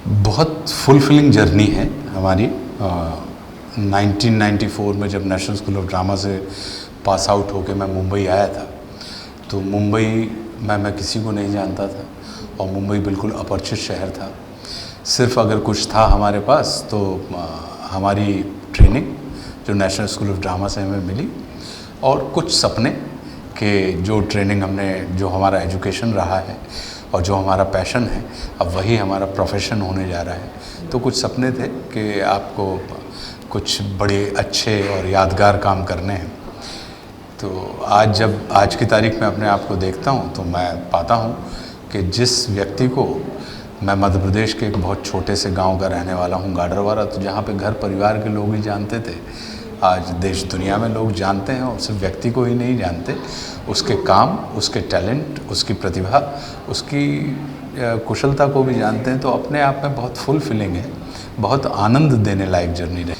बहुत fulfilling journey है हमारी। 1994 में जब नेशनल स्कूल ऑफ ड्रामा से पास आउट होके मैं मुंबई आया था, तो मुंबई में मैं किसी को नहीं जानता था और मुंबई बिल्कुल अपरिचित शहर था। सिर्फ अगर कुछ था हमारे पास तो हमारी ट्रेनिंग जो नेशनल स्कूल ऑफ ड्रामा से हमें मिली और कुछ सपने कि जो ट्रेनिंग हमने, जो हमारा एजुकेशन रहा है और जो हमारा पैशन है, अब वही हमारा प्रोफेशन होने जा रहा है। तो कुछ सपने थे कि आपको कुछ बड़े अच्छे और यादगार काम करने हैं। तो आज की तारीख में अपने आप को देखता हूँ तो मैं पाता हूँ कि जिस व्यक्ति को, मैं मध्य प्रदेश के एक बहुत छोटे से गांव का रहने वाला हूँ, गाडरवारा, तो जहाँ पे घर परिवार के लोग ही जानते थे, आज देश दुनिया में लोग जानते हैं और सिर्फ व्यक्ति को ही नहीं जानते, उसके काम, उसके टैलेंट, उसकी प्रतिभा, उसकी कुशलता को भी जानते हैं। तो अपने आप में बहुत फुलफिलिंग है, बहुत आनंद देने लायक जर्नी रही।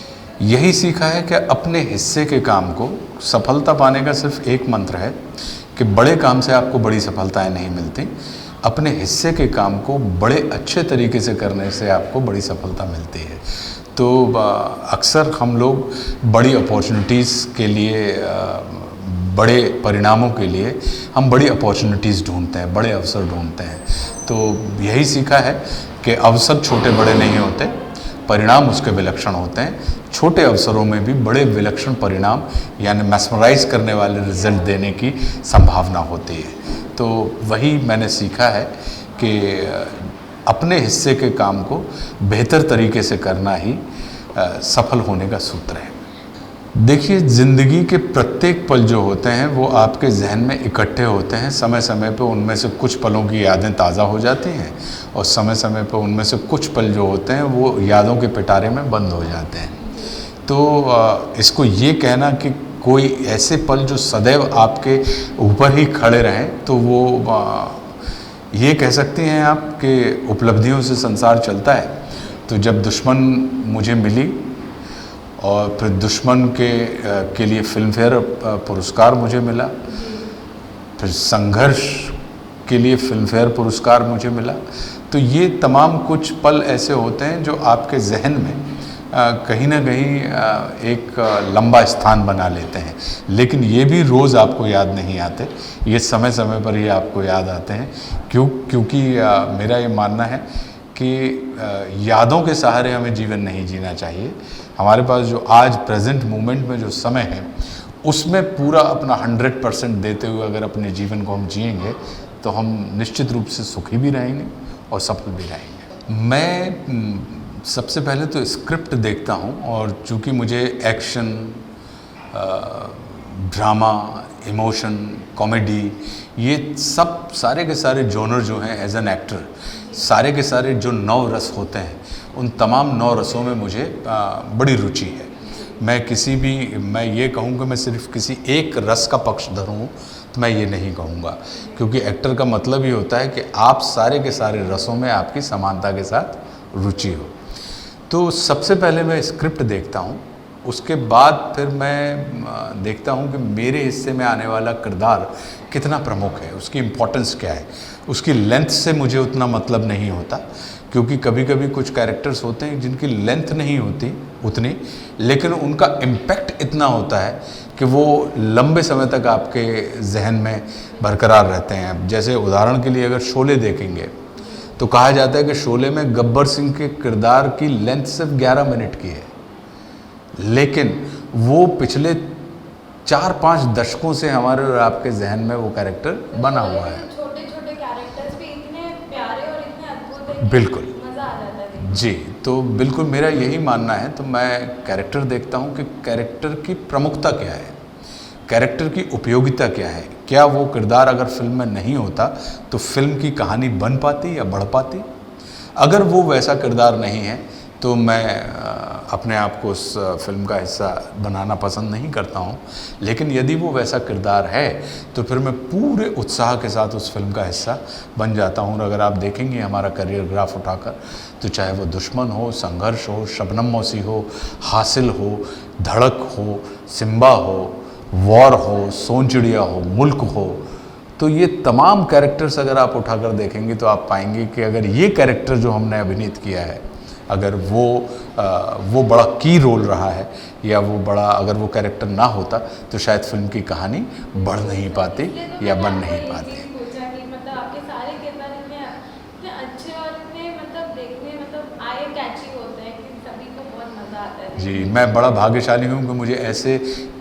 यही सीखा है कि अपने हिस्से के काम को सफलता पाने का सिर्फ एक मंत्र है कि बड़े काम से आपको बड़ी सफलताएं नहीं मिलती, अपने हिस्से के काम को बड़े अच्छे तरीके से करने से आपको बड़ी सफलता मिलती है। तो अक्सर हम लोग बड़ी अपॉर्चुनिटीज़ के लिए, बड़े परिणामों के लिए हम बड़ी अपॉर्चुनिटीज़ ढूंढते हैं, बड़े अवसर ढूंढते हैं। तो यही सीखा है कि अवसर छोटे बड़े नहीं होते, परिणाम उसके विलक्षण होते हैं। छोटे अवसरों में भी बड़े विलक्षण परिणाम यानी मैस्मराइज करने वाले रिजल्ट देने की संभावना होती है। तो वही मैंने सीखा है कि अपने हिस्से के काम को बेहतर तरीके से करना ही सफल होने का सूत्र है। देखिए, ज़िंदगी के प्रत्येक पल जो होते हैं वो आपके जहन में इकट्ठे होते हैं। समय समय पे उनमें से कुछ पलों की यादें ताज़ा हो जाती हैं और समय समय पे उनमें से कुछ पल जो होते हैं वो यादों के पिटारे में बंद हो जाते हैं। तो इसको ये कहना कि कोई ऐसे पल जो सदैव आपके ऊपर ही खड़े रहें, तो वो ये कह सकती हैं आप कि उपलब्धियों से संसार चलता है। तो जब दुश्मन मुझे मिली और फिर दुश्मन के लिए फिल्मफेयर पुरस्कार मुझे मिला, फिर संघर्ष के लिए फिल्मफेयर पुरस्कार मुझे मिला, तो ये तमाम कुछ पल ऐसे होते हैं जो आपके जहन में कहीं ना कहीं एक लंबा स्थान बना लेते हैं। लेकिन ये भी रोज़ आपको याद नहीं आते, ये समय समय पर ही आपको याद आते हैं। क्योंकि मेरा ये मानना है कि यादों के सहारे हमें जीवन नहीं जीना चाहिए। हमारे पास जो आज प्रेजेंट मोमेंट में जो समय है उसमें पूरा अपना 100% देते हुए अगर अपने जीवन को हम जिएंगे तो हम निश्चित रूप से सुखी भी रहेंगे और सफल भी रहेंगे। मैं सबसे पहले तो स्क्रिप्ट देखता हूँ और चूँकि मुझे एक्शन, ड्रामा, इमोशन, कॉमेडी, ये सब सारे के सारे जॉनर जो हैं एज एन एक्टर, सारे के सारे जो 9 रस होते हैं उन तमाम 9 रसों में मुझे बड़ी रुचि है। मैं ये कहूँ कि मैं सिर्फ किसी एक रस का पक्षधर हूँ तो मैं ये नहीं कहूँगा, क्योंकि एक्टर का मतलब ये होता है कि आप सारे के सारे रसों में आपकी समानता के साथ रुचि हो। तो सबसे पहले मैं स्क्रिप्ट देखता हूँ, उसके बाद फिर मैं देखता हूँ कि मेरे हिस्से में आने वाला किरदार कितना प्रमुख है, उसकी इम्पोर्टेंस क्या है। उसकी लेंथ से मुझे उतना मतलब नहीं होता, क्योंकि कभी कभी कुछ कैरेक्टर्स होते हैं जिनकी लेंथ नहीं होती उतनी, लेकिन उनका इम्पैक्ट इतना होता है कि वो लंबे समय तक आपके जहन में बरकरार रहते हैं। जैसे उदाहरण के लिए अगर शोले देखेंगे तो कहा जाता है कि शोले में गब्बर सिंह के किरदार की लेंथ सिर्फ 11 मिनट की है, लेकिन वो पिछले 4-5 दशकों से हमारे और आपके जहन में वो कैरेक्टर बना हुआ है। छोटे छोटे कैरेक्टर्स भी इतने प्यारे और इतने अद्भुत हैं, बिल्कुल, मज़ा आ जाता है जी। तो बिल्कुल मेरा यही मानना है। तो मैं कैरेक्टर देखता हूँ कि कैरेक्टर की प्रमुखता क्या है, कैरेक्टर की उपयोगिता क्या है। क्या वो किरदार अगर फिल्म में नहीं होता तो फिल्म की कहानी बन पाती या बढ़ पाती? अगर वो वैसा किरदार नहीं है तो मैं अपने आप को उस फिल्म का हिस्सा बनाना पसंद नहीं करता हूँ। लेकिन यदि वो वैसा किरदार है तो फिर मैं पूरे उत्साह के साथ उस फिल्म का हिस्सा बन जाता हूँ। और अगर आप देखेंगे हमारा करियर ग्राफ उठाकर, तो चाहे वो दुश्मन हो, संघर्ष हो, शबनम मौसी हो, हासिल हो, धड़क हो, सिम्बा हो, वॉर हो, सोन चिड़िया हो, मुल्क हो, तो ये तमाम कैरेक्टर्स अगर आप उठाकर देखेंगे तो आप पाएंगे कि अगर ये कैरेक्टर जो हमने अभिनीत किया है, अगर वो बड़ा की रोल रहा है या वो बड़ा अगर वो कैरेक्टर ना होता तो शायद फिल्म की कहानी बढ़ नहीं पाती या बन नहीं पाती। पूछा कि मतलब आपके सारे किरदार इतने अच्छे और इतने मतलब देखने मतलब आए कैची होते हैं कि सभी को बहुत मज़ा आता है। जी, मैं बड़ा भाग्यशाली हूँ कि मुझे ऐसे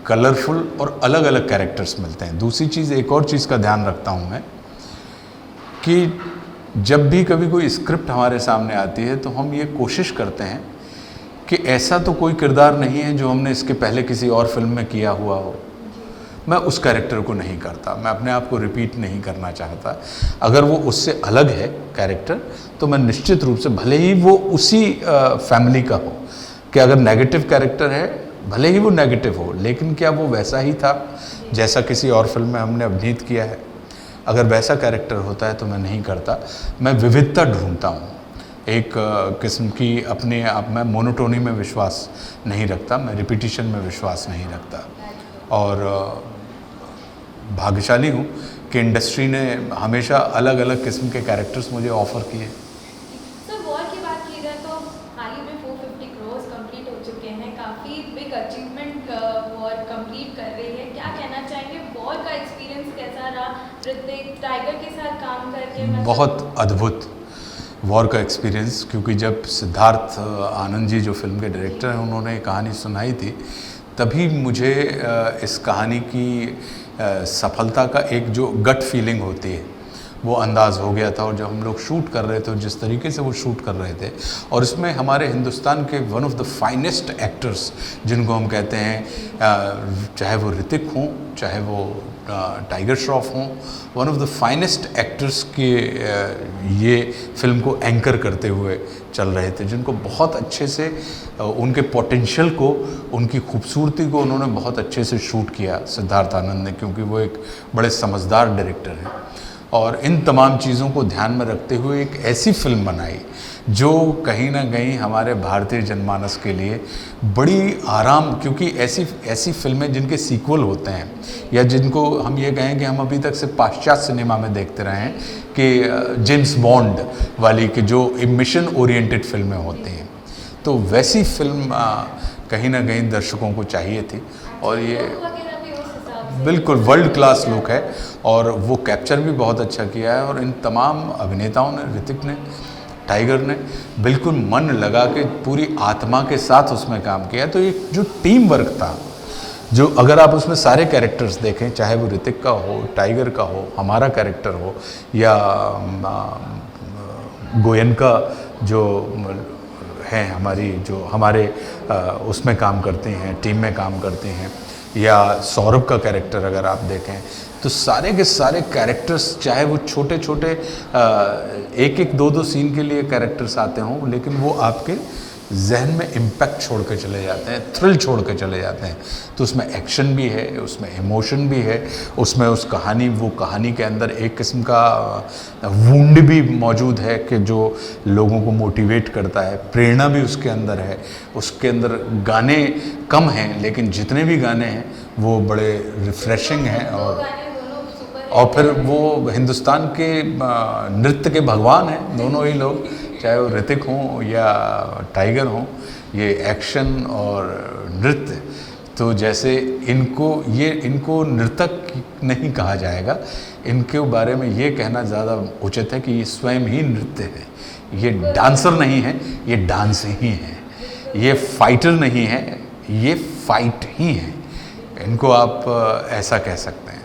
कलरफुल और अलग अलग कैरेक्टर्स मिलते हैं। दूसरी चीज़, एक और चीज़ का ध्यान रखता हूँ मैं कि जब भी कभी कोई स्क्रिप्ट हमारे सामने आती है तो हम ये कोशिश करते हैं कि ऐसा तो कोई किरदार नहीं है जो हमने इसके पहले किसी और फिल्म में किया हुआ हो। मैं उस कैरेक्टर को नहीं करता, मैं अपने आप को रिपीट नहीं करना चाहता। अगर वो उससे अलग है कैरेक्टर तो मैं निश्चित रूप से, भले ही वो उसी फैमिली का हो, कि अगर नेगेटिव कैरेक्टर है भले ही वो नेगेटिव हो, लेकिन क्या वो वैसा ही था जैसा किसी और फिल्म में हमने अभिनीत किया है। अगर वैसा कैरेक्टर होता है तो मैं नहीं करता। मैं विविधता ढूंढता हूँ, एक किस्म की अपने आप में मोनोटोनी में विश्वास नहीं रखता, मैं रिपीटिशन में विश्वास नहीं रखता। और भाग्यशाली हूँ कि इंडस्ट्री ने हमेशा अलग अलग किस्म के कैरेक्टर्स मुझे ऑफ़र किए। सर, वॉर की बात की जाए तो हाल ही में 450 करोड़ कंप्लीट हो चुके हैं, काफ़ी बिग अचीवमेंट वॉर कंप्लीट कर रही है। क्या कहना चाहेंगे, वॉर का एक्सपीरियंस कैसा रहा ऋतिक टाइगर के साथ काम करके? बहुत अद्भुत वॉर का एक्सपीरियंस, क्योंकि जब सिद्धार्थ आनंद जी जो फिल्म के डायरेक्टर हैं उन्होंने कहानी सुनाई थी, तभी मुझे इस कहानी की सफलता का एक जो गट फीलिंग होती है वो अंदाज़ हो गया था। और जब हम लोग शूट कर रहे थे और जिस तरीके से वो शूट कर रहे थे, और इसमें हमारे हिंदुस्तान के one of the finest actors जिनको हम कहते हैं, चाहे वो ऋतिक हों, चाहे वो टाइगर श्रॉफ हों, one of the finest actors के ये फिल्म को एंकर करते हुए चल रहे थे, जिनको बहुत अच्छे से उनके पोटेंशियल को, उनकी खूबसूरती को उन्होंने बहुत अच्छे से शूट किया सिद्धार्थ आनंद ने, क्योंकि वो एक बड़े समझदार डायरेक्टर हैं। और इन तमाम चीज़ों को ध्यान में रखते हुए एक ऐसी फिल्म बनाई जो कहीं ना कहीं हमारे भारतीय जनमानस के लिए बड़ी आराम, क्योंकि ऐसी फिल्में जिनके सीक्वल होते हैं या जिनको हम ये कहें कि हम अभी तक से पाश्चात्य सिनेमा में देखते रहे हैं कि जेम्स बॉन्ड वाली कि जो मिशन ओरिएंटेड फिल्में होती हैं, तो वैसी फिल्म कहीं ना कहीं दर्शकों को चाहिए थी। और ये बिल्कुल वर्ल्ड क्लास लुक है और वो कैप्चर भी बहुत अच्छा किया है। और इन तमाम अभिनेताओं ने, ऋतिक ने, टाइगर ने बिल्कुल मन लगा के पूरी आत्मा के साथ उसमें काम किया। तो ये जो टीम वर्क था, जो अगर आप उसमें सारे कैरेक्टर्स देखें, चाहे वो ऋतिक का हो, टाइगर का हो, हमारा कैरेक्टर हो, या गोयनका जो हैं हमारी, जो हमारे उसमें काम करते हैं, टीम में काम करते हैं, या सौरभ का कैरेक्टर अगर आप देखें, तो सारे के सारे कैरेक्टर्स, चाहे वो छोटे छोटे एक एक दो दो सीन के लिए कैरेक्टर्स आते हों, लेकिन वो आपके जहन में इम्पैक्ट छोड़ के चले जाते हैं, थ्रिल छोड़ के चले जाते हैं। तो उसमें एक्शन भी है, उसमें इमोशन भी है, उसमें उस कहानी के अंदर एक किस्म का वुंड भी मौजूद है कि जो लोगों को मोटिवेट करता है, प्रेरणा भी उसके अंदर है। उसके अंदर गाने कम हैं, लेकिन जितने भी गाने हैं वो बड़े रिफ्रेशिंग हैं। और फिर वो हिंदुस्तान के नृत्य के भगवान हैं दोनों ही लोग, चाहे वो ऋतिक हों या टाइगर हों। ये एक्शन और नृत्य, तो जैसे इनको नर्तक नहीं कहा जाएगा, इनके बारे में ये कहना ज़्यादा उचित है कि ये स्वयं ही नृत्य है। ये डांसर नहीं है, ये डांस ही है। ये फाइटर नहीं है, ये फाइट ही है। इनको आप ऐसा कह सकते हैं।